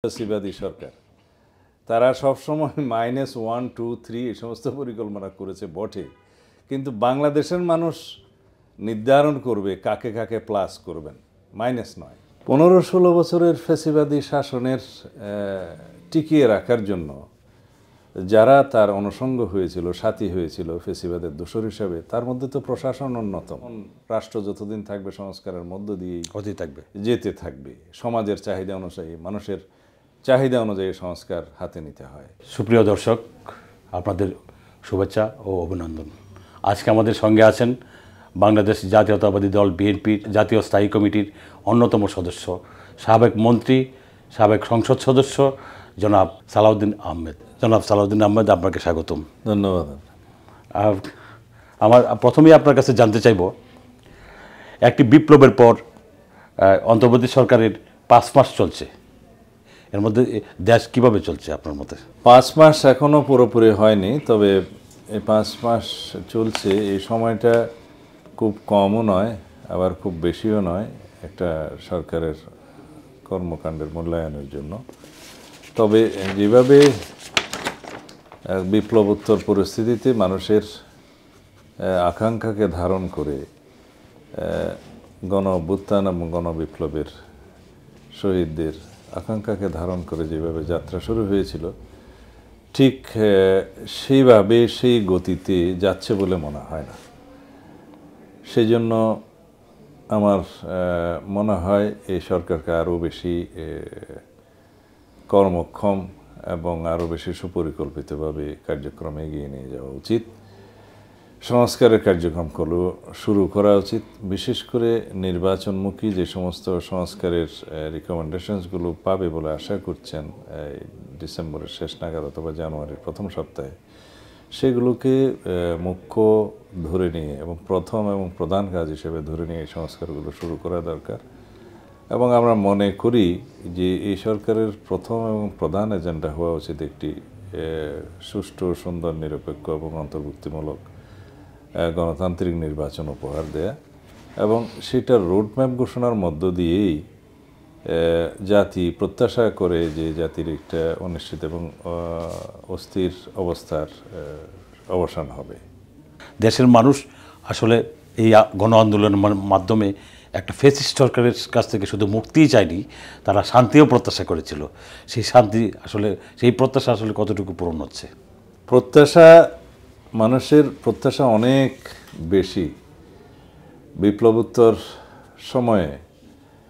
ফ্যাসিবাদী সরকার তারা সবসময় -1, 2, 3 এই সমস্ত পরিকল্পনা করেছে বটে, কিন্তু বাংলাদেশের মানুষ নির্ধারণ করবে কাকে কাকে প্লাস করবেন, মাইনাস নয়। 15-16 বছরের ফ্যাসিবাদী শাসনের টিকিয়ে রাখার জন্য যারা তার অনুষঙ্গ হয়েছিল, সাথী হয়েছিল ফ্যাসিবাদের দোসর হিসাবে, তার মধ্যে তো প্রশাসন অন্যতম। রাষ্ট্র যতদিন থাকবে সংস্কারের মধ্য দিয়েই যেতে থাকবে। সমাজের চাহিদা অনুযায়ী, মানুষের চাহিদা অনুযায়ী সংস্কার হাতে নিতে হয়। সুপ্রিয় দর্শক, আপনাদের শুভেচ্ছা ও অভিনন্দন। আজকে আমাদের সঙ্গে আছেন বাংলাদেশ জাতীয়তাবাদী দল বিএনপির জাতীয় স্থায়ী কমিটির অন্যতম সদস্য, সাবেক মন্ত্রী, সাবেক সংসদ সদস্য জনাব সালাউদ্দিন আহমেদ। জনাব সালাউদ্দিন আহমেদ, আপনাকে স্বাগতম। ধন্যবাদ। আমার প্রথমেই আপনার কাছে জানতে চাইব, একটি বিপ্লবের পর অন্তর্বর্তী সরকারের 5 মাস চলছে, এর মধ্যে দেশ কিভাবে চলছে আপনার মতে? 5 মাস এখনও পুরোপুরি হয়নি, তবে এই 5 মাস চলছে। এই সময়টা খুব কমও নয়, আবার খুব বেশিও নয় একটা সরকারের কর্মকাণ্ডের মূল্যায়নের জন্য। তবে যেভাবে বিপ্লবোত্তর পরিস্থিতিতে মানুষের আকাঙ্ক্ষাকে ধারণ করে গণ অভ্যুত্থান এবং গণবিপ্লবের শহীদদের আকাঙ্ক্ষাকে ধারণ করে যেভাবে যাত্রা শুরু হয়েছিল, ঠিক সেইভাবে সেই গতিতে যাচ্ছে বলে মনে হয় না। সেই জন্য আমার মনে হয় এই সরকারকে আরও বেশি কর্মক্ষম এবং আরও বেশি সুপরিকল্পিতভাবে কার্যক্রম এগিয়ে নিয়ে যাওয়া উচিত। সংস্কারের কার্যক্রমগুলো শুরু করা উচিত। বিশেষ করে নির্বাচনমুখী যে সমস্ত সংস্কারের রিকমেন্ডেশনসগুলো পাবে বলে আশা করছেন ডিসেম্বরের শেষ নাগাদ অথবা জানুয়ারির প্রথম সপ্তাহে, সেগুলোকে মুখ্য ধরে নিয়ে এবং প্রথম এবং প্রধান কাজ হিসেবে ধরে নিয়ে এই সংস্কারগুলো শুরু করা দরকার। এবং আমরা মনে করি যে এই সরকারের প্রথম এবং প্রধান এজেন্ডা হওয়া উচিত একটি সুষ্ঠু, সুন্দর, নিরপেক্ষ এবং অন্তর্ভুক্তিমূলক গণতান্ত্রিক নির্বাচন উপহার দেয়া, এবং সেটার রোডম্যাপ ঘোষণার মধ্য দিয়েই জাতি প্রত্যাশা করে যে জাতির একটা অনিশ্চিত এবং অস্থির অবস্থার অবসান হবে। দেশের মানুষ আসলে এই গণ আন্দোলনের মাধ্যমে একটা ফ্যাসিস্ট সরকারের কাছ থেকে শুধু মুক্তিই চায়নি, তারা শান্তিও প্রত্যাশা করেছিল। সেই শান্তি আসলে, সেই প্রত্যাশা আসলে কতটুকু পূরণ হচ্ছে? মানুষের প্রত্যাশা অনেক বেশি। বিপ্লবোত্তর সময়ে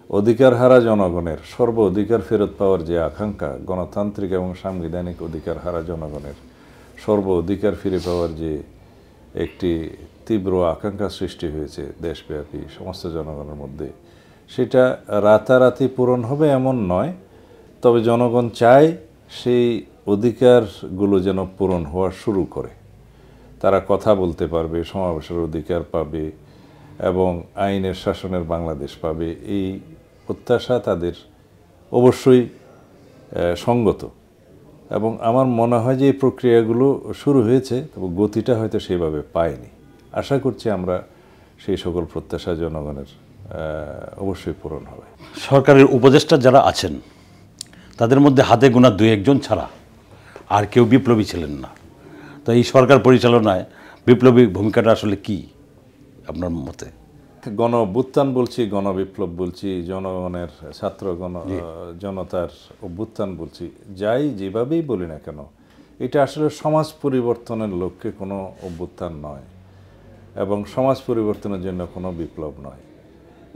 অধিকার হারা জনগণের সর্ব অধিকার ফেরত পাওয়ার যে আকাঙ্ক্ষা, গণতান্ত্রিক এবং সাংবিধানিক অধিকার হারা জনগণের সর্ব অধিকার ফিরে পাওয়ার যে একটি তীব্র আকাঙ্ক্ষা সৃষ্টি হয়েছে দেশব্যাপী সমস্ত জনগণের মধ্যে, সেটা রাতারাতি পূরণ হবে এমন নয়। তবে জনগণ চায় সেই অধিকারগুলো যেন পূরণ হওয়া শুরু করে। তারা কথা বলতে পারবে, সমাবেশের অধিকার পাবে এবং আইনের শাসনের বাংলাদেশ পাবে, এই প্রত্যাশা তাদের অবশ্যই সঙ্গত। এবং আমার মনে হয় যে এই প্রক্রিয়াগুলো শুরু হয়েছে, তবে গতিটা হয়তো সেভাবে পায়নি। আশা করছি আমরা সেই সকল প্রত্যাশা জনগণের অবশ্যই পূরণ হবে। সরকারের উপদেষ্টা যারা আছেন তাদের মধ্যে হাতে গোনা 2-1 জন ছাড়া আর কেউ বিপ্লবী ছিলেন না। তো এই সরকার পরিচালনায় বিপ্লবী ভূমিকাটা আসলে কি আপনার মতে? গণ অভ্যুত্থান বলছি, গণবিপ্লব বলছি, জনগণের জনতার অভ্যুত্থান বলছি, যাই যেভাবেই বলি না কেন, এটা আসলে সমাজ পরিবর্তনের লক্ষ্যে কোনো অভ্যুত্থান নয় এবং সমাজ পরিবর্তনের জন্য কোনো বিপ্লব নয়।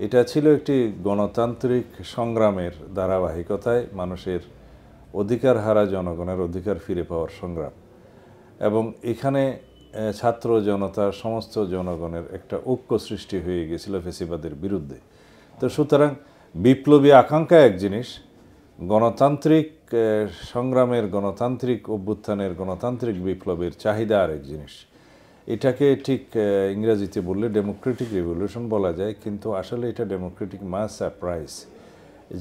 এটা ছিল একটি গণতান্ত্রিক সংগ্রামের ধারাবাহিকতায় মানুষের অধিকার হারা জনগণের অধিকার ফিরে পাওয়ার সংগ্রাম, এবং এখানে ছাত্র জনতা সমস্ত জনগণের একটা ঐক্য সৃষ্টি হয়ে গেছিল ফ্যাসিবাদের বিরুদ্ধে। তো সুতরাং বিপ্লবী আকাঙ্ক্ষা এক জিনিস, গণতান্ত্রিক সংগ্রামের, গণতান্ত্রিক অভ্যুত্থানের, গণতান্ত্রিক বিপ্লবের চাহিদা আরেক জিনিস। এটাকে ঠিক ইংরেজিতে বললে ডেমোক্রেটিক রিভলিউশন বলা যায়, কিন্তু আসলে এটা ডেমোক্রেটিক মাস সারপ্রাইজ,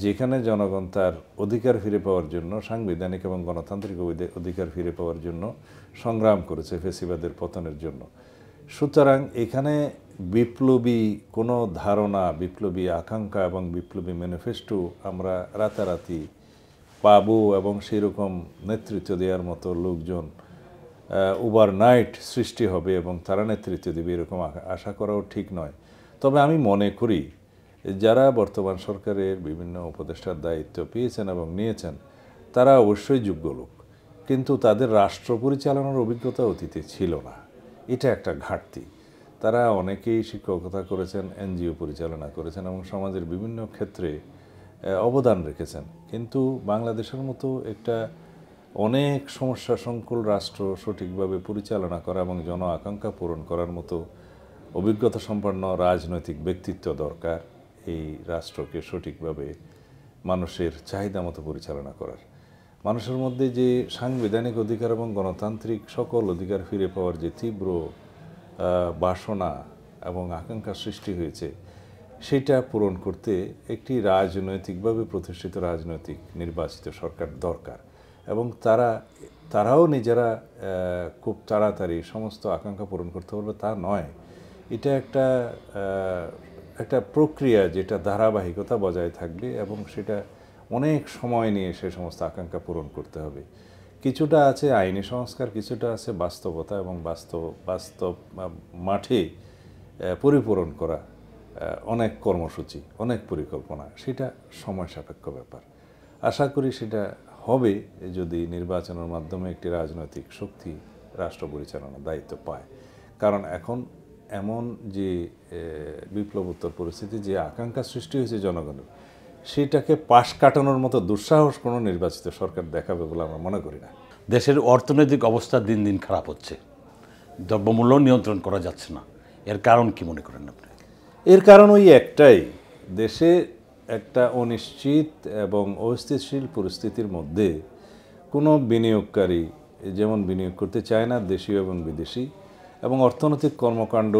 যেখানে জনগণ তার অধিকার ফিরে পাওয়ার জন্য, সাংবিধানিক এবং গণতান্ত্রিক অধিকার ফিরে পাওয়ার জন্য সংগ্রাম করেছে ফ্যাসিবাদের পতনের জন্য। সুতরাং এখানে বিপ্লবী কোনো ধারণা, বিপ্লবী আকাঙ্ক্ষা এবং বিপ্লবী ম্যানিফেস্টো আমরা রাতারাতি পাবো এবং সেরকম নেতৃত্ব দেওয়ার মতো লোকজন ওভারনাইট সৃষ্টি হবে এবং তারা নেতৃত্ব দেবে এরকম আশা করাও ঠিক নয়। তবে আমি মনে করি যারা বর্তমান সরকারের বিভিন্ন উপদেষ্টার দায়িত্ব পেয়েছেন এবং নিয়েছেন তারা অবশ্যই যোগ্য লোক, কিন্তু তাদের রাষ্ট্র পরিচালনার অভিজ্ঞতা অতীতে ছিল না, এটা একটা ঘাটতি। তারা অনেকেই শিক্ষকতা করেছেন, এনজিও পরিচালনা করেছেন এবং সমাজের বিভিন্ন ক্ষেত্রে অবদান রেখেছেন, কিন্তু বাংলাদেশের মতো একটা অনেক সমস্যা সংকুল রাষ্ট্র সঠিকভাবে পরিচালনা করা এবং জন আকাঙ্ক্ষা পূরণ করার মতো অভিজ্ঞতা সম্পন্ন রাজনৈতিক ব্যক্তিত্ব দরকার এই রাষ্ট্রকে সঠিকভাবে মানুষের চাহিদা মতো পরিচালনা করার। মানুষের মধ্যে যে সাংবিধানিক অধিকার এবং গণতান্ত্রিক সকল অধিকার ফিরে পাওয়ার যে তীব্র বাসনা এবং আকাঙ্ক্ষা সৃষ্টি হয়েছে সেটা পূরণ করতে একটি রাজনৈতিকভাবে প্রতিষ্ঠিত রাজনৈতিক নির্বাচিত সরকার দরকার এবং তারাও নিজেরা খুব তাড়াতাড়ি সমস্ত আকাঙ্ক্ষা পূরণ করতে পারবে তা নয়। এটা একটা প্রক্রিয়া যেটা ধারাবাহিকতা বজায় থাকবে এবং সেটা অনেক সময় নিয়ে সে সমস্ত আকাঙ্ক্ষা পূরণ করতে হবে। কিছুটা আছে আইনি সংস্কার, কিছুটা আছে বাস্তবতা এবং বাস্তব মাঠে পরিপূরণ করা অনেক কর্মসূচি, অনেক পরিকল্পনা, সেটা সময় সাপেক্ষ ব্যাপার। আশা করি সেটা হবে যদি নির্বাচনের মাধ্যমে একটি রাজনৈতিক শক্তি রাষ্ট্র পরিচালনার দায়িত্ব পায়। কারণ এখন এমন যে বিপ্লবোত্তর পরিস্থিতি, যে আকাঙ্ক্ষা সৃষ্টি হয়েছে জনগণের, সেটাকে পাশ কাটানোর মতো দুঃসাহস কোনো নির্বাচিত সরকার দেখাবে বলে আমরা মনে করি না। দেশের অর্থনৈতিক অবস্থা দিন দিন খারাপ হচ্ছে, দ্রব্যমূল্য নিয়ন্ত্রণ করা যাচ্ছে না, এর কারণ কি মনে করেন আপনি? এর কারণ ওই একটাই, দেশে একটা অনিশ্চিত এবং অস্থিতিশীল পরিস্থিতির মধ্যে কোনো বিনিয়োগকারী যেমন বিনিয়োগ করতে চায় না, দেশীয় এবং বিদেশি, এবং অর্থনৈতিক কর্মকাণ্ড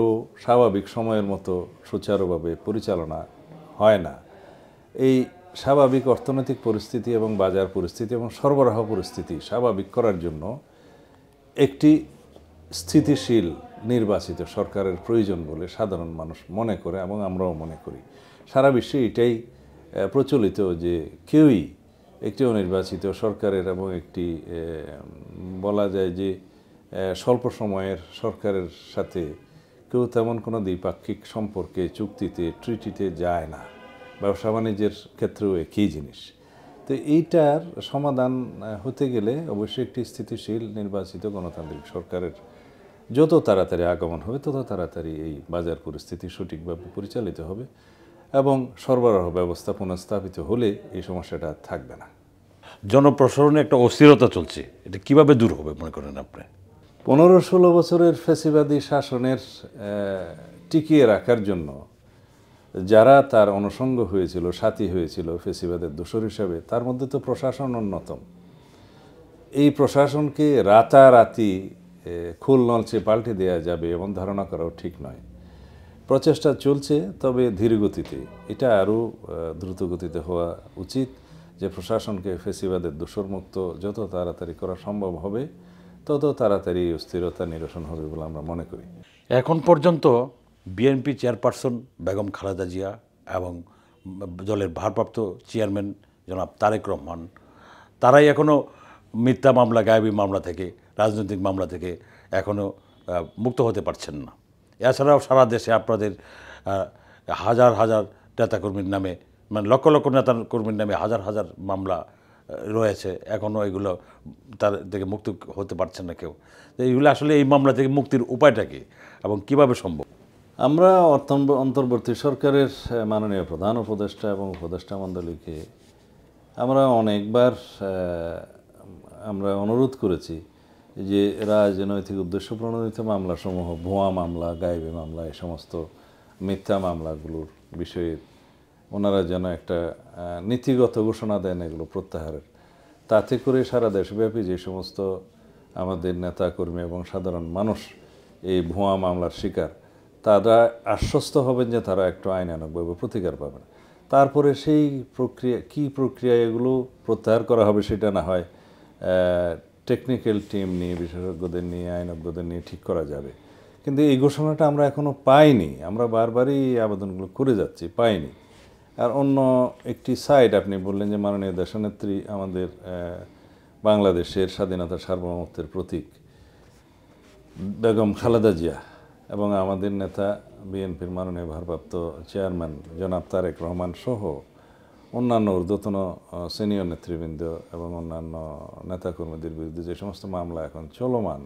স্বাভাবিক সময়ের মতো সুচারুভাবে পরিচালনা হয় না। এই স্বাভাবিক অর্থনৈতিক পরিস্থিতি এবং বাজার পরিস্থিতি এবং সরবরাহ পরিস্থিতি স্বাভাবিক করার জন্য একটি স্থিতিশীল নির্বাচিত সরকারের প্রয়োজন বলে সাধারণ মানুষ মনে করে এবং আমরাও মনে করি। সারা বিশ্বে এটাই প্রচলিত যে কেউই একটি অনির্বাচিত সরকারের এবং একটি বলা যায় যে স্বল্প সময়ের সরকারের সাথে কেউ তেমন কোনো দ্বিপাক্ষিক সম্পর্কে, চুক্তিতে, ট্রিটিতে যায় না। ব্যবসা বাণিজ্যের ক্ষেত্রেও একই জিনিস। তো এইটার সমাধান হতে গেলে অবশ্যই একটি স্থিতিশীল নির্বাচিত গণতান্ত্রিক সরকারের যত তাড়াতাড়ি আগমন হবে তত তাড়াতাড়ি এই বাজার পরিস্থিতি সঠিকভাবে পরিচালিত হবে এবং সরবরাহ ব্যবস্থা পুনঃস্থাপিত হলে এই সমস্যাটা থাকবে না। জনপ্রসারণে একটা অস্থিরতা চলছে, এটা কিভাবে দূর হবে মনে করেন আপনি? 15-16 বছরের ফ্যাসিবাদী শাসনের টিকিয়ে রাখার জন্য যারা তার অনুষঙ্গ হয়েছিল, সাথী হয়েছিল ফ্যাসিবাদের দোসর হিসাবে, তার মধ্যে তো প্রশাসন অন্যতম। এই প্রশাসনকে রাতারাতি খুল নলচে পাল্টে দেওয়া যাবে এমন ধারণা করাও ঠিক নয়। প্রচেষ্টা চলছে, তবে ধীর গতিতে। এটা আরও দ্রুত গতিতে হওয়া উচিত, যে প্রশাসনকে ফ্যাসিবাদের দোসরমুক্ত যত তাড়াতাড়ি করা সম্ভব হবে তত তাড়াতাড়ি অস্থিরতা নিরসন হবে বলে আমরা মনে করি। এখন পর্যন্ত বিএনপি চেয়ারপারসন বেগম খালেদা জিয়া এবং দলের ভারপ্রাপ্ত চেয়ারম্যান জনাব তারেক রহমান, তারাই এখনও মিথ্যা মামলা, গায়েবী মামলা থেকে, রাজনৈতিক মামলা থেকে এখনও মুক্ত হতে পারছেন না। এছাড়াও সারা দেশে আপনাদের হাজার হাজার নেতাকর্মীর নামে, মানে লক্ষ লক্ষ নেতাকর্মীর নামে হাজার হাজার মামলা রয়েছে, এখনও এগুলো তার থেকে মুক্ত হতে পারছেন না কেউ। তো এইগুলো আসলে এই মামলা থেকে মুক্তির উপায়টা কী এবং কীভাবে সম্ভব? আমরা অন্তর্বর্তী সরকারের মাননীয় প্রধান উপদেষ্টা এবং উপদেষ্টা মণ্ডলীকে আমরা অনেকবার আমরা অনুরোধ করেছি যে রাজনৈতিক উদ্দেশ্য প্রণোদিত মামলাসমূহ, ভুয়া মামলা, গায়েবী মামলা, এই সমস্ত মিথ্যা মামলাগুলোর বিষয়ে ওনারা যেন একটা নীতিগত ঘোষণা দেন এগুলো প্রত্যাহারের। তাতে করে সারা দেশব্যাপী যে সমস্ত আমাদের নেতাকর্মী এবং সাধারণ মানুষ এই ভুয়া মামলার শিকার, তারা আশ্বস্ত হবেন যে তারা একটু আইনানুগভাবে প্রতিকার পাবেন। তারপরে সেই প্রক্রিয়া এগুলো প্রত্যাহার করা হবে সেটা না হয় টেকনিক্যাল টিম নিয়ে, বিশেষজ্ঞদের নিয়ে, আইনজ্ঞদের নিয়ে ঠিক করা যাবে। কিন্তু এই ঘোষণাটা আমরা এখনও পাইনি। আমরা বারবারই এই আবেদনগুলো করে যাচ্ছি, পাইনি। আর অন্য একটি সাইড আপনি বললেন যে মাননীয় দেশনেত্রী আমাদের বাংলাদেশের স্বাধীনতা সার্বভৌমত্বের প্রতীক বেগম খালেদা জিয়া এবং আমাদের নেতা বিএনপির মাননীয় ভারপ্রাপ্ত চেয়ারম্যান জনাব তারেক রহমান সহ অন্যান্য ঊর্ধ্বতন সিনিয়র নেতৃবৃন্দ এবং অন্যান্য নেতাকর্মীদের বিরুদ্ধে যে সমস্ত মামলা এখন চলমান,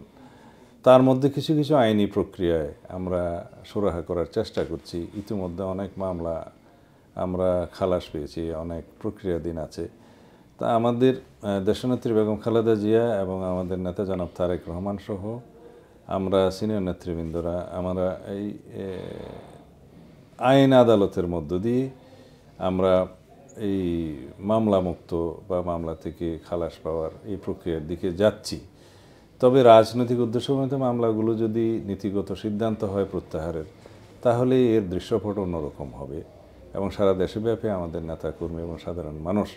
তার মধ্যে কিছু কিছু আইনি প্রক্রিয়ায় আমরা সুরাহা করার চেষ্টা করছি। ইতিমধ্যে অনেক মামলা আমরা খালাস পেয়েছি, অনেক প্রক্রিয়াধীন আছে। তা আমাদের দেশনেত্রী বেগম খালেদা জিয়া এবং আমাদের নেতা জনাব তারেক রহমান সহ আমরা সিনিয়র নেতৃবৃন্দরা আমরা এই আইন আদালতের মধ্য দিয়ে আমরা এই মামলা মুক্ত বা মামলা থেকে খালাস পাওয়ার এই প্রক্রিয়ার দিকে যাচ্ছি। তবে রাজনৈতিক উদ্দেশ্যমতে মামলাগুলো যদি নীতিগত সিদ্ধান্ত হয় প্রত্যাহারের, তাহলে এর দৃশ্যপট অন্যরকম হবে এবং সারা দেশব্যাপী আমাদের নেতাকর্মী এবং সাধারণ মানুষ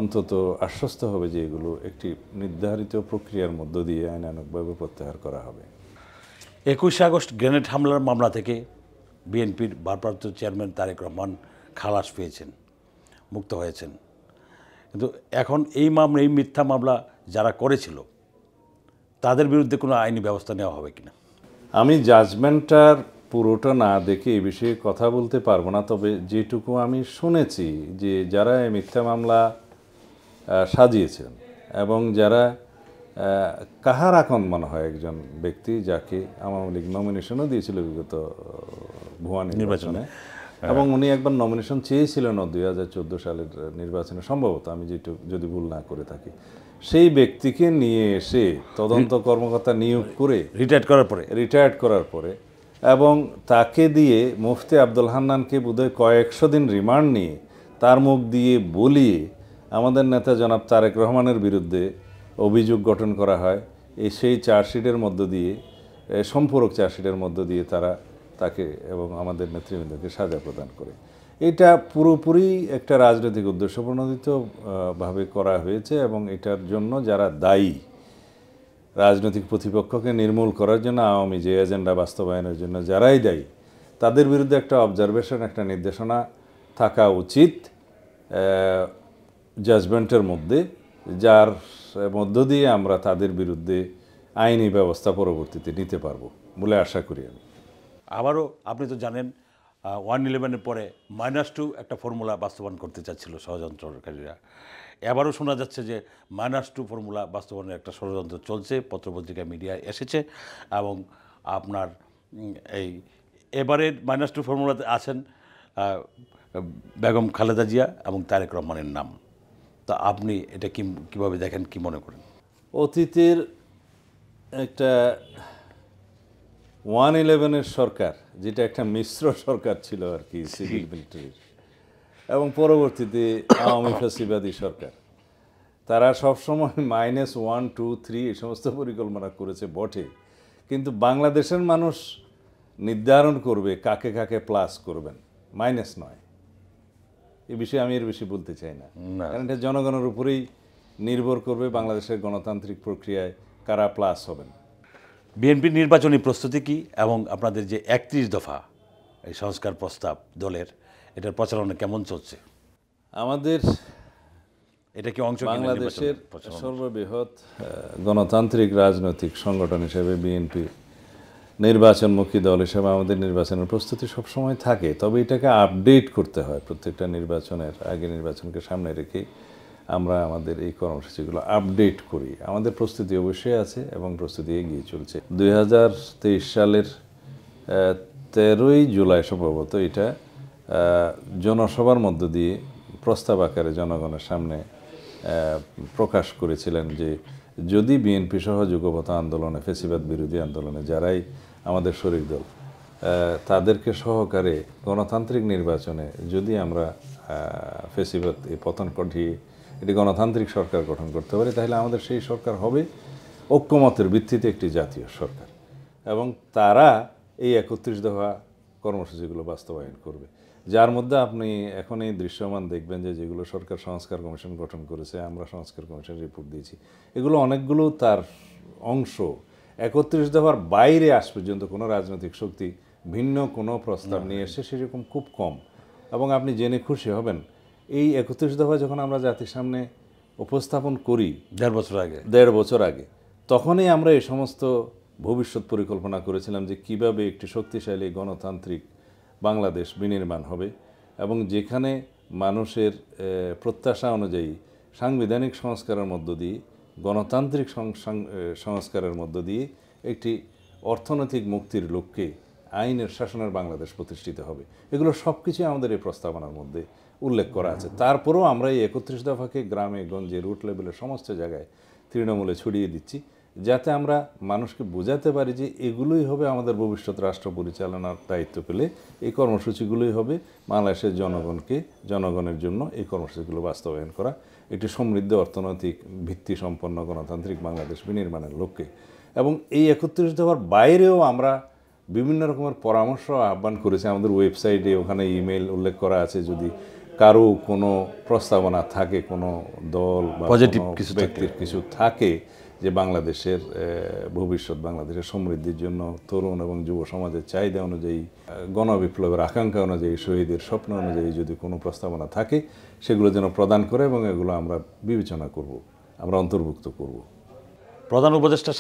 অন্তত আশ্বস্ত হবে যে এগুলো একটি নির্ধারিত প্রক্রিয়ার মধ্য দিয়ে আইনানুগভাবে প্রত্যাহার করা হবে। 21 আগস্ট গ্রেনেড হামলার মামলা থেকে বিএনপির ভারপ্রাপ্ত চেয়ারম্যান তারেক রহমান খালাস পেয়েছেন, মুক্ত হয়েছেন। কিন্তু এখন এই মিথ্যা মামলা যারা করেছিল তাদের বিরুদ্ধে কোনো আইনি ব্যবস্থা নেওয়া হবে কিনা? আমি জাজমেন্টটার পুরোটা না দেখে এই বিষয়ে কথা বলতে পারবো না। তবে যেটুকু আমি শুনেছি যে যারা এই মিথ্যা মামলা সাজিয়েছেন এবং যারা কাহার এখন মনে হয় একজন ব্যক্তি যাকে আওয়ামী লীগ নমিনেশনও দিয়েছিল বিগত ভুয়া নির্বাচনে, এবং উনি একবার নমিনেশন চেয়েছিলেন 2014 সালের নির্বাচনে সম্ভবত, আমি যদি ভুল না করে থাকি। সেই ব্যক্তিকে নিয়ে এসে তদন্ত কর্মকর্তা নিয়োগ করে রিটায়ার্ড করার পরে এবং তাকে দিয়ে মুফতি আব্দুল হান্নানকে বোধহয় কয়েকশো দিন রিমান্ড নিয়ে তার মুখ দিয়ে বলিয়ে আমাদের নেতা জনাব তারেক রহমানের বিরুদ্ধে অভিযোগ গঠন করা হয়। সেই চার্জশিটের মধ্য দিয়ে, সম্পূরক চার্জশিটের মধ্য দিয়ে তারা তাকে এবং আমাদের নেতৃবৃন্দকে সাজা প্রদান করে। এটা পুরোপুরি একটা রাজনৈতিক উদ্দেশ্য প্রণোদিতভাবে করা হয়েছে এবং এটার জন্য যারা দায়ী, রাজনৈতিক প্রতিপক্ষকে নির্মূল করার জন্য, আওয়ামী যে এজেন্ডা বাস্তবায়নের জন্য যারাই দায়ী, তাদের বিরুদ্ধে একটা অবজারভেশন, একটা নির্দেশনা থাকা উচিত জাজমেন্টের মধ্যে, যার মধ্য দিয়ে আমরা তাদের বিরুদ্ধে আইনি ব্যবস্থা পরবর্তীতে নিতে পারবো বলে আশা করি আমি। আবারও আপনি তো জানেন 111-এর পরে -2 একটা ফর্মুলা বাস্তবায়ন করতে চাচ্ছিল ষড়যন্ত্রকারীরা। এবারও শোনা যাচ্ছে যে -2 ফর্মুলা বাস্তবায়নের একটা ষড়যন্ত্র চলছে, পত্রপত্রিকা মিডিয়ায় এসেছে। এবং আপনার এই এবারের -2 ফর্মুলাতে আছেন বেগম খালেদা জিয়া এবং তারেক রহমানের নাম। তা আপনি এটা কীভাবে দেখেন, কি মনে করেন? অতীতের একটা 111-এর সরকার, যেটা একটা মিশ্র সরকার ছিল আর কি, সিভিল মিলিটারির, এবং পরবর্তীতে আওয়ামী ফ্যাসিবাদী সরকার, তারা সবসময় -1, 2, 3 এই সমস্ত পরিকল্পনা করেছে বটে, কিন্তু বাংলাদেশের মানুষ নির্ধারণ করবে কাকে কাকে প্লাস করবেন, মাইনাস নয়। এই বিষয়ে আমি এর বেশি বলতে চাই না, কারণ এটা জনগণের উপরেই নির্ভর করবে বাংলাদেশের গণতান্ত্রিক প্রক্রিয়ায় কারা প্লাস হবেন। বিএনপির নির্বাচনী প্রস্তুতি কি এবং আপনাদের যে 31 দফা এই সংস্কার প্রস্তাব দলের, এটার প্রচারণা কেমন চলছে? আমাদের এটা কি অংশ বাংলাদেশের সর্ববৃহৎ গণতান্ত্রিক রাজনৈতিক সংগঠন হিসেবে বিএনপি নির্বাচনমুখী দল হিসেবে আমাদের নির্বাচনের প্রস্তুতি সবসময় থাকে। তবে এটাকে আপডেট করতে হয় প্রত্যেকটা নির্বাচনের আগে, নির্বাচনকে সামনে রেখে আমরা আমাদের এই কর্মসূচিগুলো আপডেট করি। আমাদের প্রস্তুতি অবশ্যই আছে এবং প্রস্তুতি এগিয়ে চলছে। 2023 সালের 13ই জুলাই সম্ভবত এটা জনসভার মধ্য দিয়ে প্রস্তাব আকারে জনগণের সামনে প্রকাশ করেছিলেন যে যদি বিএনপি সহ যুগপৎ আন্দোলনে, ফ্যাসিবাদ বিরোধী আন্দোলনে যারাই আমাদের শরিক দল, তাদেরকে সহকারে গণতান্ত্রিক নির্বাচনে যদি আমরা ফ্যাসিবাদ পতন ঘটিয়ে এটি গণতান্ত্রিক সরকার গঠন করতে পারি, তাহলে আমাদের সেই সরকার হবে ঐক্যমতের ভিত্তিতে একটি জাতীয় সরকার, এবং তারা এই 31 দফা কর্মসূচিগুলো বাস্তবায়ন করবে, যার মধ্যে আপনি এখন এই দৃশ্যমান দেখবেন যে যেগুলো সরকার সংস্কার কমিশন গঠন করেছে, আমরা সংস্কার কমিশন রিপোর্ট দিয়েছি, এগুলো অনেকগুলো তার অংশ। 31 দফার বাইরে আজ পর্যন্ত কোনো রাজনৈতিক শক্তি ভিন্ন কোনো প্রস্তাব নিয়ে এসে সেরকম খুব কম। এবং আপনি জেনে খুশি হবেন এই ৩১ দফা যখন আমরা জাতির সামনে উপস্থাপন করি ১.৫ বছর আগে তখনই আমরা এই সমস্ত ভবিষ্যৎ পরিকল্পনা করেছিলাম যে কিভাবে একটি শক্তিশালী গণতান্ত্রিক বাংলাদেশ বিনির্মাণ হবে এবং যেখানে মানুষের প্রত্যাশা অনুযায়ী সাংবিধানিক সংস্কারের মধ্য দিয়ে গণতান্ত্রিক সংস্কারের মধ্য দিয়ে একটি অর্থনৈতিক মুক্তির লক্ষ্যে আইনের শাসনের বাংলাদেশ প্রতিষ্ঠিত হবে। এগুলো সব কিছুই আমাদের এই প্রস্তাবনার মধ্যে উল্লেখ করা আছে। তারপরেও আমরা এই ৩১ দফাকে গ্রামে গঞ্জে রুট লেভেলের সমস্ত জায়গায় তৃণমূলে ছড়িয়ে দিচ্ছি যাতে আমরা মানুষকে বোঝাতে পারি যে এগুলোই হবে আমাদের ভবিষ্যৎ রাষ্ট্র পরিচালনার দায়িত্ব পেলে এই কর্মসূচিগুলোই হবে বাংলাদেশের জনগণের জন্য এই কর্মসূচিগুলো বাস্তবায়ন করা একটি সমৃদ্ধ অর্থনৈতিক ভিত্তি সম্পন্ন গণতান্ত্রিক বাংলাদেশ বিনির্মাণের লক্ষ্যে। এবং এই ৩১ দফার বাইরেও আমরা বিভিন্ন রকমের পরামর্শ আহ্বান করেছি আমাদের ওয়েবসাইটে, ওখানে ইমেল উল্লেখ করা আছে। যদি কারো কোনো প্রস্তাবনা থাকে, কোনো দল বা পজিটিভ কিছু ব্যক্তির কিছু থাকে যে বাংলাদেশের ভবিষ্যৎ বাংলাদেশের সমৃদ্ধির জন্য তরুণ এবং যুব সমাজের চাহিদা অনুযায়ী গণবিপ্লবের আকাঙ্ক্ষা অনুযায়ী শহীদের স্বপ্ন অনুযায়ী যদি কোনো প্রস্তাবনা থাকে সেগুলো যেন প্রদান করে এবং এগুলো আমরা বিবেচনা করব, আমরা অন্তর্ভুক্ত করব। প্রধান উপদেষ্টা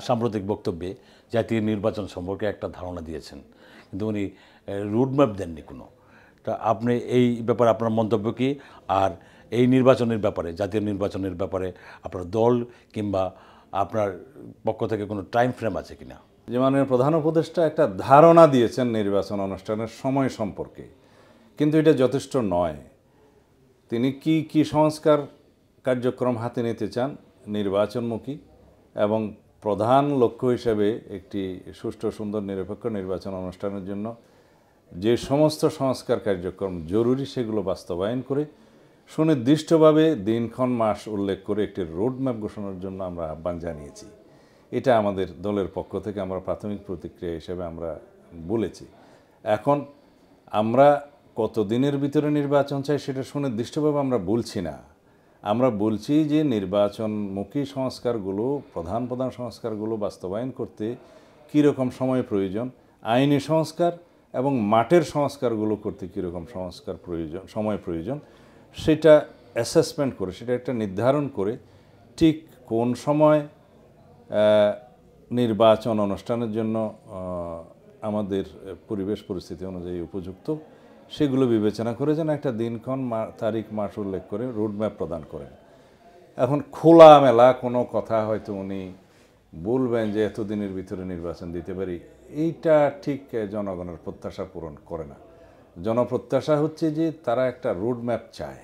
সাম্প্রতিক বক্তব্যে জাতীয় নির্বাচন সম্পর্কে একটা ধারণা দিয়েছেন, কিন্তু উনি রুটম্যাপ দেননি কোনো। তা আপনি এই ব্যাপারে আপনার মন্তব্য কী? আর এই নির্বাচনের ব্যাপারে, জাতীয় নির্বাচনের ব্যাপারে আপনার দল কিংবা আপনার পক্ষ থেকে কোনো টাইম ফ্রেম আছে কিনা? যে মাননীয় প্রধান উপদেষ্টা একটা ধারণা দিয়েছেন নির্বাচন অনুষ্ঠানের সময় সম্পর্কে, কিন্তু এটা যথেষ্ট নয়। তিনি কি সংস্কার কার্যক্রম হাতে নিতে চান নির্বাচনমুখী, এবং প্রধান লক্ষ্য হিসেবে একটি সুষ্ঠু সুন্দর নিরপেক্ষ নির্বাচন অনুষ্ঠানের জন্য যে সমস্ত সংস্কার কার্যক্রম জরুরি সেগুলো বাস্তবায়ন করে সুনির্দিষ্টভাবে দিনক্ষণ মাস উল্লেখ করে একটি রোডম্যাপ ঘোষণার জন্য আমরা আহ্বান জানিয়েছি। এটা আমাদের দলের পক্ষ থেকে আমরা প্রাথমিক প্রতিক্রিয়া হিসেবে আমরা বলেছি। এখন আমরা কত দিনের ভিতরে নির্বাচন চাই সেটা সুনির্দিষ্টভাবে আমরা বলছি না। আমরা বলছি যে নির্বাচনমুখী সংস্কারগুলো, প্রধান সংস্কারগুলো বাস্তবায়ন করতে কীরকম সময় প্রয়োজন, আইনি সংস্কার এবং মাঠের সংস্কারগুলো করতে কীরকম সময় প্রয়োজন সেটা অ্যাসেসমেন্ট করে, সেটা একটা নির্ধারণ করে ঠিক কোন সময় নির্বাচন অনুষ্ঠানের জন্য আমাদের পরিবেশ পরিস্থিতি অনুযায়ী উপযুক্ত সেগুলো বিবেচনা করে যেন একটা দিনক্ষণ তারিখ মাস উল্লেখ করে রোডম্যাপ প্রদান করেন। এখন খোলামেলা কোনো কথা হয়তো উনি বলবেন যে এতদিনের ভিতরে নির্বাচন দিতে পারি, এইটা ঠিক জনগণের প্রত্যাশা পূরণ করে না। জনপ্রত্যাশা হচ্ছে যে তারা একটা রোডম্যাপ চায়,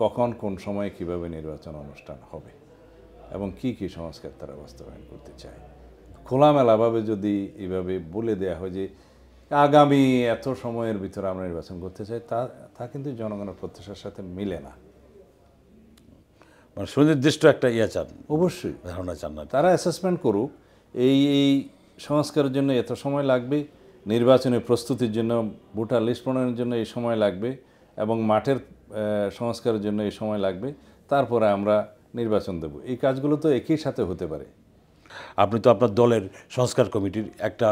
কখন কোন সময়ে কিভাবে নির্বাচন অনুষ্ঠান হবে এবং কি সংস্কার তারা বাস্তবায়ন করতে চায়। খোলামেলাভাবে যদি এভাবে বলে দেয়া হয় যে আগামী এত সময়ের ভিতরে আমরা নির্বাচন করতে চাই, তা কিন্তু জনগণের প্রত্যাশার সাথে মিলে না। মানে সুনির্দিষ্ট একটা চান, অবশ্যই ধারণা চান না। তারা অ্যাসেসমেন্ট করুক এই সংস্কারের জন্য এত সময় লাগবে, নির্বাচনের প্রস্তুতির জন্য ভোটার লিস্ট প্রণয়নের জন্য এই সময় লাগবে এবং মাঠের সংস্কারের জন্য এই সময় লাগবে, তারপরে আমরা নির্বাচন দেব। এই কাজগুলো তো একই সাথে হতে পারে। আপনি তো আপনার দলের সংস্কার কমিটির একটা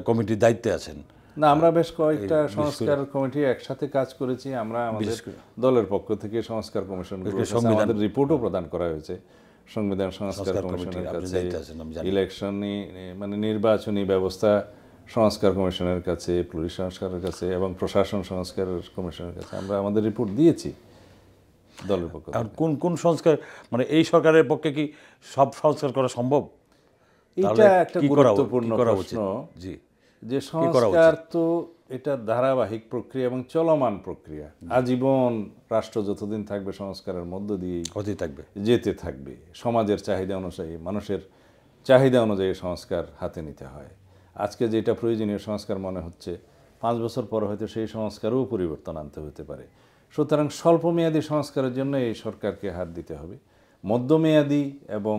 কমিটির দায়িত্বে আছেন। না, আমরা বেশ কয়েকটা সংস্কার কমিটি একসাথে কাজ করেছি। আমরা আমাদের দলের পক্ষ থেকে সংস্কার কমিশনগুলো আমাদের রিপোর্টও প্রদান করা হয়েছে সংবিধান সংস্কার কমিশনের কাছে, ইলেকশনে মানে নির্বাচনী ব্যবস্থা সংস্কার কমিশনের কাছে, পুলিশ সংস্কারের কাছে এবং প্রশাসন সংস্কার কমিশনের কাছে আমরা আমাদের রিপোর্ট দিয়েছি দলের পক্ষ থেকে। আর কোন সংস্কার, মানে এই সরকারের পক্ষে কি সব সংস্কার করা সম্ভব? এটা একটা গুরুত্বপূর্ণ প্রশ্ন। জি, যে সংস্কার তো এটা ধারাবাহিক প্রক্রিয়া এবং চলমান প্রক্রিয়া, আজীবন রাষ্ট্র যতদিন থাকবে সংস্কারের মধ্য দিয়েই যেতে থাকবে। সমাজের চাহিদা অনুযায়ী, মানুষের চাহিদা অনুযায়ী সংস্কার হাতে নিতে হয়। আজকে যেটা প্রয়োজনীয় সংস্কার মনে হচ্ছে 5 বছর পর হয়তো সেই সংস্কারও পরিবর্তন আনতে হতে পারে। সুতরাং স্বল্পমেয়াদী সংস্কারের জন্য এই সরকারকে হাত দিতে হবে। মধ্যমেয়াদী এবং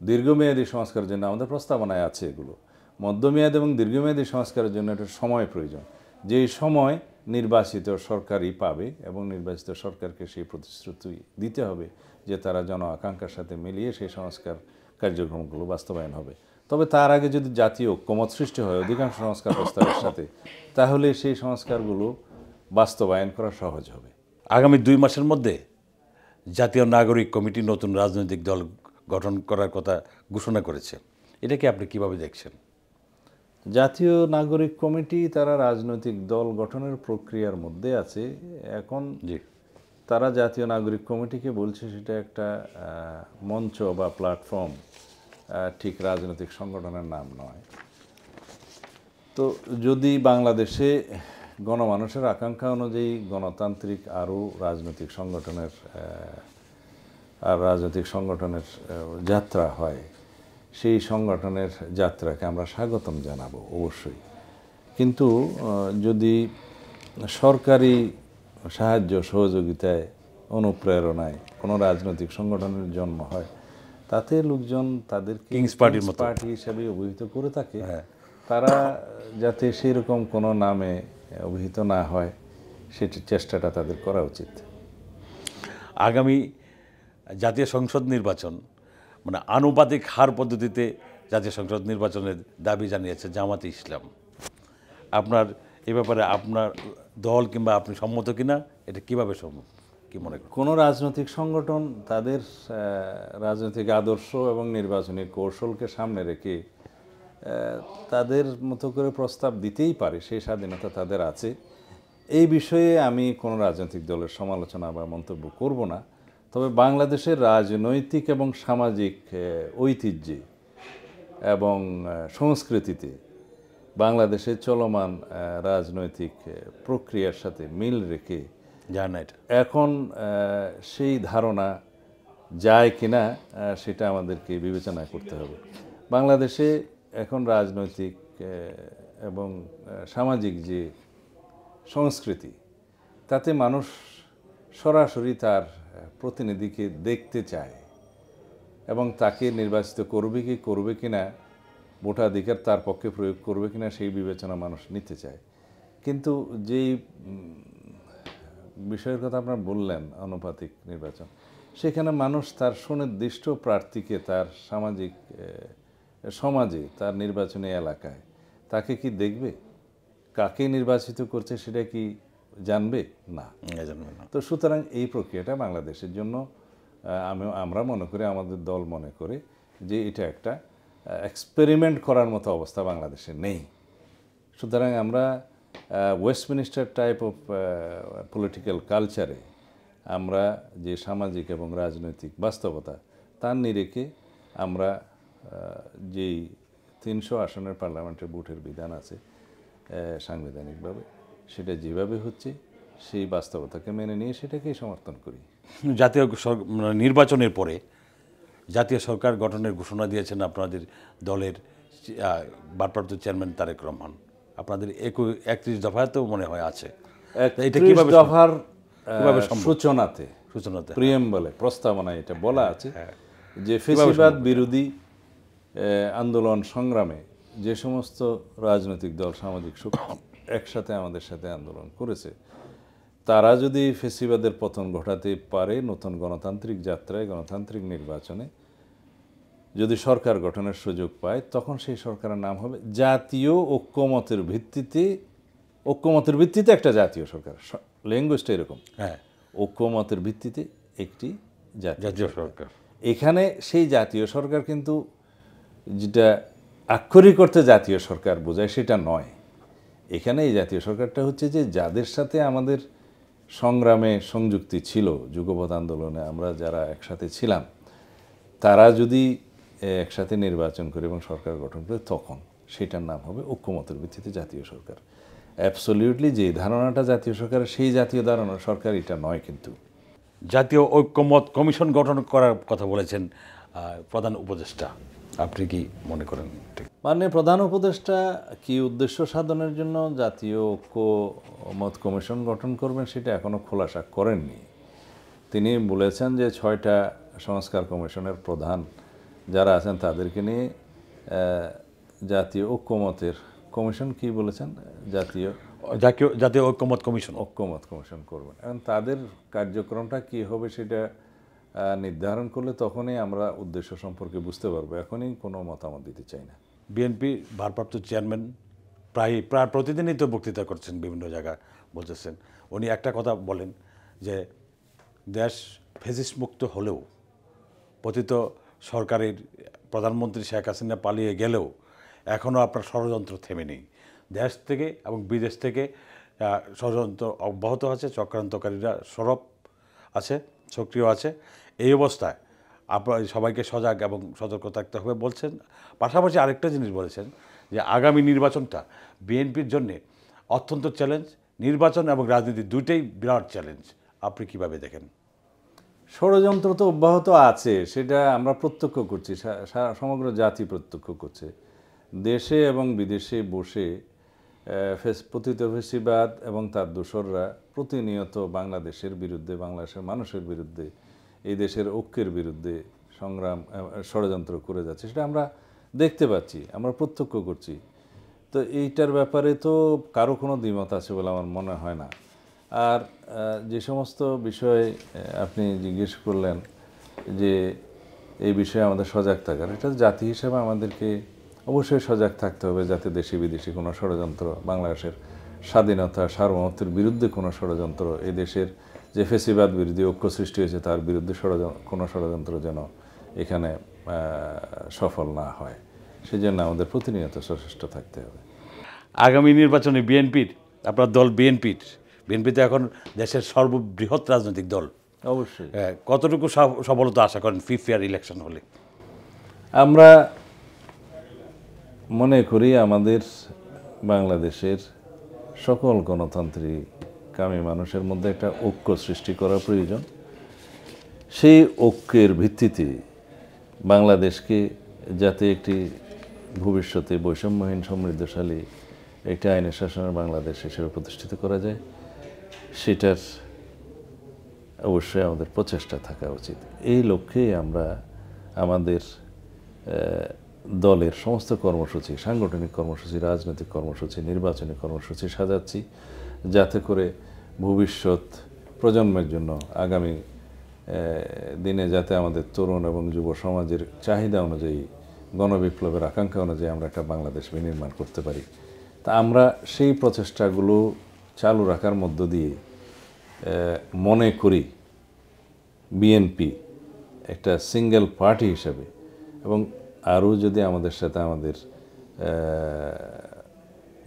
দীর্ঘমেয়াদী সংস্কারের জন্য আমাদের প্রস্তাবনায় আছে এগুলো। মধ্যমেয়াদী এবং দীর্ঘমেয়াদী সংস্কারের জন্য একটা সময় প্রয়োজন, যেই সময় নির্বাচিত সরকারই পাবে এবং নির্বাচিত সরকারকে সেই প্রতিশ্রুতি দিতে হবে যে তারা জন আকাঙ্ক্ষার সাথে মিলিয়ে সেই সংস্কার কার্যক্রমগুলো বাস্তবায়ন হবে। তবে তার আগে যদি জাতীয় ঐক্যমত সৃষ্টি হয় অধিকাংশ সংস্কার প্রস্তাবের সাথে, তাহলে সেই সংস্কারগুলো বাস্তবায়ন করা সহজ হবে। আগামী 2 মাসের মধ্যে জাতীয় নাগরিক কমিটি নতুন রাজনৈতিক দল গঠন করার কথা ঘোষণা করেছে, এটাকে আপনি কিভাবে দেখছেন? জাতীয় নাগরিক কমিটি তারা রাজনৈতিক দল গঠনের প্রক্রিয়ার মধ্যে আছে এখন। জি, তারা জাতীয় নাগরিক কমিটিকে বলছে সেটা একটা মঞ্চ বা প্ল্যাটফর্ম, ঠিক রাজনৈতিক সংগঠনের নাম নয়। তো যদি বাংলাদেশে গণমানুষের আকাঙ্ক্ষা অনুযায়ী গণতান্ত্রিক আরও রাজনৈতিক সংগঠনের যাত্রা হয়, সেই সংগঠনের যাত্রাকে আমরা স্বাগতম জানাবো অবশ্যই। কিন্তু যদি সরকারি সাহায্য সহযোগিতায় অনুপ্রেরণায় কোনো রাজনৈতিক সংগঠনের জন্ম হয়, তাতে লোকজন তাদেরকে কিংস পার্টির মতো পার্টি হিসাবে অভিহিত করে থাকে, তারা যাতে সেই রকম কোনো নামে অভিহিত না হয় সেটির চেষ্টাটা তাদের করা উচিত। আগামী জাতীয় সংসদ নির্বাচন মানে আনুপাতিক হার পদ্ধতিতে জাতীয় সংসদ নির্বাচনের দাবি জানিয়েছে জামাতে ইসলাম। আপনার এ ব্যাপারে আপনার দল কিংবা আপনি সম্মত কিনা, এটা কিভাবে সম্ভব, কি মনে করেন? কোনো রাজনৈতিক সংগঠন তাদের রাজনৈতিক আদর্শ এবং নির্বাচনী কৌশলকে সামনে রেখে তাদের মতো করে প্রস্তাব দিতেই পারে, সেই স্বাধীনতা তাদের আছে। এই বিষয়ে আমি কোনো রাজনৈতিক দলের সমালোচনা বা মন্তব্য করব না। তবে বাংলাদেশের রাজনৈতিক এবং সামাজিক ঐতিহ্যে এবং সংস্কৃতিতে বাংলাদেশের চলমান রাজনৈতিক প্রক্রিয়ার সাথে মিল রেখে জানা এটা এখন সেই ধারণা যায় কিনা সেটা আমাদেরকে বিবেচনা করতে হবে। বাংলাদেশে এখন রাজনৈতিক এবং সামাজিক যে সংস্কৃতি, তাতে মানুষ সরাসরি তার প্রতিনিধিকে দেখতে চায় এবং তাকে নির্বাচিত করবে কিনা, ভোটাধিকার তার পক্ষে প্রয়োগ করবে কিনা সেই বিবেচনা মানুষ নিতে চায়। কিন্তু যেই বিষয়ের কথা আপনারা বললেন, আনুপাতিক নির্বাচন, সেখানে মানুষ তার সুনির্দিষ্ট প্রার্থীকে তার সমাজে তার নির্বাচনী এলাকায় তাকে কি দেখবে? কাকে নির্বাচিত করছে সেটা কি জানবে? না। তো সুতরাং এই প্রক্রিয়াটা বাংলাদেশের জন্য আমরা মনে করি, আমাদের দল মনে করে যে এটা একটা এক্সপেরিমেন্ট করার মতো অবস্থা বাংলাদেশে নেই। সুতরাং আমরা ওয়েস্টমিনিস্টার টাইপ অফ পলিটিক্যাল কালচারে আমরা যে সামাজিক এবং রাজনৈতিক বাস্তবতা, তার নিরিখে আমরা যেই 300 আসনের পার্লামেন্টের ভোটের বিধান আছে সাংবিধানিকভাবে, সেটা যেভাবে হচ্ছে সেই বাস্তবতাকে মেনে নিয়ে সেটাকেই সমর্থন করি। জাতীয় নির্বাচনের পরে জাতীয় সরকার গঠনের ঘোষণা দিয়েছেন আপনাদের দলের ভারপ্রাপ্ত চেয়ারম্যান তারেক রহমান। আপনাদের 31 দফাতেও মনে হয় আছে। এটা কিভাবে দফার সূচনাতে প্রিয়াম্বলে প্রস্তাবনায় এটা বলা আছে যে ফ্যাসিবাদ বিরোধী আন্দোলন সংগ্রামে যে সমস্ত রাজনৈতিক দল, সামাজিক শক্তি একসাথে আমাদের সাথে আন্দোলন করেছে, তারা যদি ফ্যাসিবাদের পতন ঘটাতে পারে, নতুন গণতান্ত্রিক যাত্রায় গণতান্ত্রিক নির্বাচনে যদি সরকার গঠনের সুযোগ পায়, তখন সেই সরকারের নাম হবে জাতীয় ঐক্যমতের ভিত্তিতে একটা জাতীয় সরকার। ল্যাঙ্গুয়েজটা এরকম, ঐক্যমতের ভিত্তিতে একটি জাতীয় সরকার। এখানে সেই জাতীয় সরকার কিন্তু যেটা আক্ষরিক অর্থে জাতীয় সরকার বোঝায় সেটা নয়। এখানে এই জাতীয় সরকারটা হচ্ছে যে যাদের সাথে আমাদের সংগ্রামে সংযুক্তি ছিল, যুগপৎ আন্দোলনে আমরা যারা একসাথে ছিলাম, তারা যদি একসাথে নির্বাচন করে এবং সরকার গঠন করে, তখন সেটার নাম হবে ঐক্যমতের ভিত্তিতে জাতীয় সরকার। অ্যাবসলিউটলি যে ধারণাটা জাতীয় সরকারের, সেই জাতীয় ধারণা সরকার এটা নয়। কিন্তু জাতীয় ঐক্যমত কমিশন গঠন করার কথা বলেছেন প্রধান উপদেষ্টা, আপনি কি মনে করেন? মাননীয় প্রধান উপদেষ্টা কি উদ্দেশ্য সাধনের জন্য জাতীয় ঐক্যমত কমিশন গঠন করবেন সেটা এখনও খোলাসা করেননি। তিনি বলেছেন যে 6টা সংস্কার কমিশনের প্রধান যারা আছেন তাদেরকে নিয়ে জাতীয় ঐক্যমতের কমিশন, কি বলেছেন, জাতীয় ঐক্যমত কমিশন করবেন। এখন তাদের কার্যক্রমটা কি হবে সেটা নির্ধারণ করলে তখনই আমরা উদ্দেশ্য সম্পর্কে বুঝতে পারবো। এখনই কোনো মতামত দিতে চাই না। বিএনপি ভারপ্রাপ্ত চেয়ারম্যান প্রায় প্রতিদিনই তো বক্তৃতা করছেন বিভিন্ন জায়গায়, বলতেছেন, উনি একটা কথা বলেন যে দেশ ফ্যাসিস্ট মুক্ত হলেও পতিত সরকারের প্রধানমন্ত্রী শেখ হাসিনা পালিয়ে গেলেও এখনও আপনার ষড়যন্ত্র থেমে নেই। দেশ থেকে এবং বিদেশ থেকে ষড়যন্ত্র অব্যাহত আছে, চক্রান্তকারীরা সরব আছে, সক্রিয় আছে। এই অবস্থায় আপনার সবাইকে সজাগ এবং সতর্ক থাকতে হবে বলছেন। পাশাপাশি আরেকটা জিনিস বলেছেন যে আগামী নির্বাচনটা বিএনপির জন্যে অত্যন্ত চ্যালেঞ্জ, নির্বাচন এবং রাজনীতি দুইটাই বিরাট চ্যালেঞ্জ। আপনি কিভাবে দেখেন? ষড়যন্ত্র তো অব্যাহত আছে, সেটা আমরা প্রত্যক্ষ করছি, সমগ্র জাতি প্রত্যক্ষ করছে। দেশে এবং বিদেশে বসে পতিত ফ্যাসিবাদ এবং তার দোসররা প্রতিনিয়ত বাংলাদেশের বিরুদ্ধে, বাংলাদেশের মানুষের বিরুদ্ধে, এই দেশের ঐক্যের বিরুদ্ধে সংগ্রাম, ষড়যন্ত্র করে যাচ্ছে। সেটা আমরা দেখতে পাচ্ছি, আমরা প্রত্যক্ষ করছি। তো এইটার ব্যাপারে তো কারো কোনো দ্বিমত আছে বলে আমার মনে হয় না। আর যে সমস্ত বিষয়ে আপনি জিজ্ঞেস করলেন যে এই বিষয়ে আমাদের সজাগ থাকার, এটা জাতি হিসেবে আমাদেরকে অবশ্যই সজাগ থাকতে হবে, যাতে দেশি বিদেশি কোনো ষড়যন্ত্র, বাংলাদেশের স্বাধীনতা সার্বভৌমত্বের বিরুদ্ধে কোনো ষড়যন্ত্র, এই দেশের যে ফ্যাসিবাদ বিরোধী ঐক্য সৃষ্টি হয়েছে তার বিরুদ্ধে কোনো ষড়যন্ত্র যেন এখানে সফল না হয়, সেজন্য আমাদের প্রতিনিয়ত সচেষ্ট থাকতে হবে। আগামী নির্বাচনে বিএনপির, আপনার দল বিএনপি তো এখন দেশের সর্ববৃহৎ রাজনৈতিক দল, অবশ্যই কতটুকু সফলতা আশা করেন ফেয়ার ইলেকশন হলে? আমরা মনে করি আমাদের বাংলাদেশের সকল গণতান্ত্রিক কামী মানুষের মধ্যে একটা ঐক্য সৃষ্টি করা প্রয়োজন। সেই ঐক্যের ভিত্তিতে বাংলাদেশকে যাতে একটি ভবিষ্যতে বৈষম্যহীন সমৃদ্ধশালী একটি আইনের শাসনের বাংলাদেশ হিসেবে প্রতিষ্ঠিত করা যায়, সেটার অবশ্যই আমাদের প্রচেষ্টা থাকা উচিত। এই লক্ষ্যেই আমরা আমাদের দলের সমস্ত কর্মসূচি, সাংগঠনিক কর্মসূচি, রাজনৈতিক কর্মসূচি, নির্বাচনী কর্মসূচি সাজাচ্ছি, যাতে করে ভবিষ্যৎ প্রজন্মের জন্য আগামী দিনে যাতে আমাদের তরুণ এবং যুব সমাজের চাহিদা অনুযায়ী, গণবিপ্লবের আকাঙ্ক্ষা অনুযায়ী আমরা একটা বাংলাদেশ বিনির্মাণ করতে পারি। তা আমরা সেই প্রচেষ্টাগুলো চালু রাখার মধ্য দিয়ে মনে করি বিএনপি একটা সিঙ্গেল পার্টি হিসেবে, এবং আরও যদি আমাদের সাথে আমাদের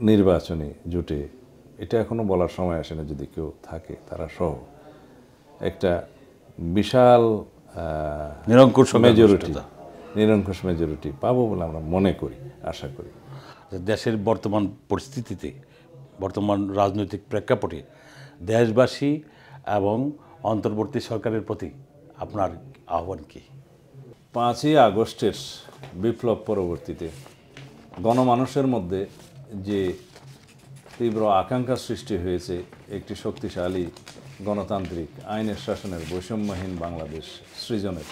নির্বাচনী জোটে, এটা এখনও বলার সময় আসে না, যদি কেউ থাকে তারা সহ একটা বিশাল নিরঙ্কুশ মেজরিটি পাবো বলে আমরা মনে করি, আশা করি। দেশের বর্তমান পরিস্থিতিতে, বর্তমান রাজনৈতিক প্রেক্ষাপটে দেশবাসী এবং অন্তর্বর্তী সরকারের প্রতি আপনার আহ্বান কি? 5ই আগস্টের বিপ্লব পরবর্তীতে গণমানুষের মধ্যে যে তীব্র আকাঙ্ক্ষা সৃষ্টি হয়েছে একটি শক্তিশালী গণতান্ত্রিক আইনের শাসনের বৈষম্যহীন বাংলাদেশ সৃজনের,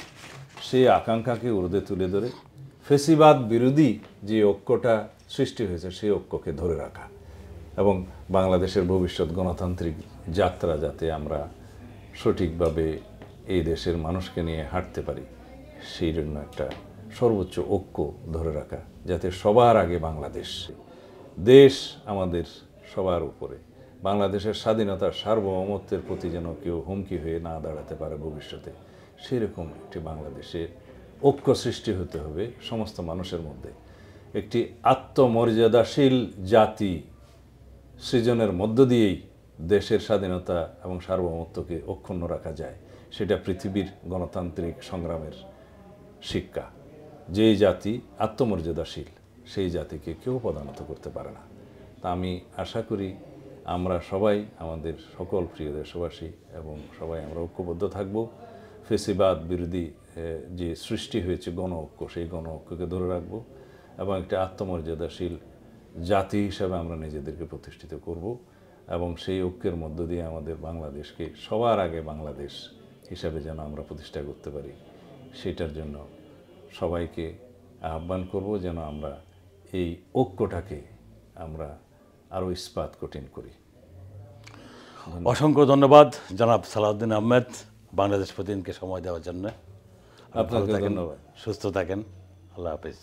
সেই আকাঙ্ক্ষাকে ঊর্ধ্বে তুলে ধরে ফ্যাসিবাদ বিরোধী যে ঐক্যটা সৃষ্টি হয়েছে সেই ঐক্যকে ধরে রাখা, এবং বাংলাদেশের ভবিষ্যৎ গণতান্ত্রিক যাত্রা যাতে আমরা সঠিকভাবে এই দেশের মানুষকে নিয়ে হাঁটতে পারি, সেই জন্য একটা সর্বোচ্চ ঐক্য ধরে রাখা, যাতে সবার আগে বাংলাদেশ, দেশ আমাদের সবার উপরে, বাংলাদেশের স্বাধীনতার সার্বভৌমত্বের প্রতি যেন কেউ হুমকি হয়ে না দাঁড়াতে পারে ভবিষ্যতে, সেরকম একটি বাংলাদেশের ঐক্য সৃষ্টি হতে হবে সমস্ত মানুষের মধ্যে। একটি আত্মমর্যাদাশীল জাতি সৃজনের মধ্য দিয়েই দেশের স্বাধীনতা এবং সার্বভৌমত্বকে অক্ষুণ্ণ রাখা যায়, সেটা পৃথিবীর গণতান্ত্রিক সংগ্রামের শিক্ষা। যেই জাতি আত্মমর্যাদাশীল সেই জাতিকে কেউ পদানত করতে পারে না। তা আমি আশা করি আমরা সবাই, আমাদের সকল প্রিয় দেশবাসী এবং সবাই আমরা ঐক্যবদ্ধ থাকব, ফ্যাসিবাদ বিরোধী যে সৃষ্টি হয়েছে গণ ঐক্য, সেই গণ ঐক্যকে ধরে রাখব, এবং একটা আত্মমর্যাদাশীল জাতি হিসাবে আমরা নিজেদেরকে প্রতিষ্ঠিত করব, এবং সেই ঐক্যের মধ্য দিয়ে আমাদের বাংলাদেশকে সবার আগে বাংলাদেশ হিসাবে যেন আমরা প্রতিষ্ঠা করতে পারি, সেটার জন্য সবাইকে আহ্বান করব যেন আমরা এই ঐক্যটাকে আমরা আরও ইস্পাত কঠিন করি। অসংখ্য ধন্যবাদ জনাব সালাউদ্দিন আহমেদ, বাংলাদেশ প্রতিদিনকে সময় দেওয়ার জন্য। আপনাকে ধন্যবাদ। সুস্থ থাকেন। আল্লাহ হাফেজ।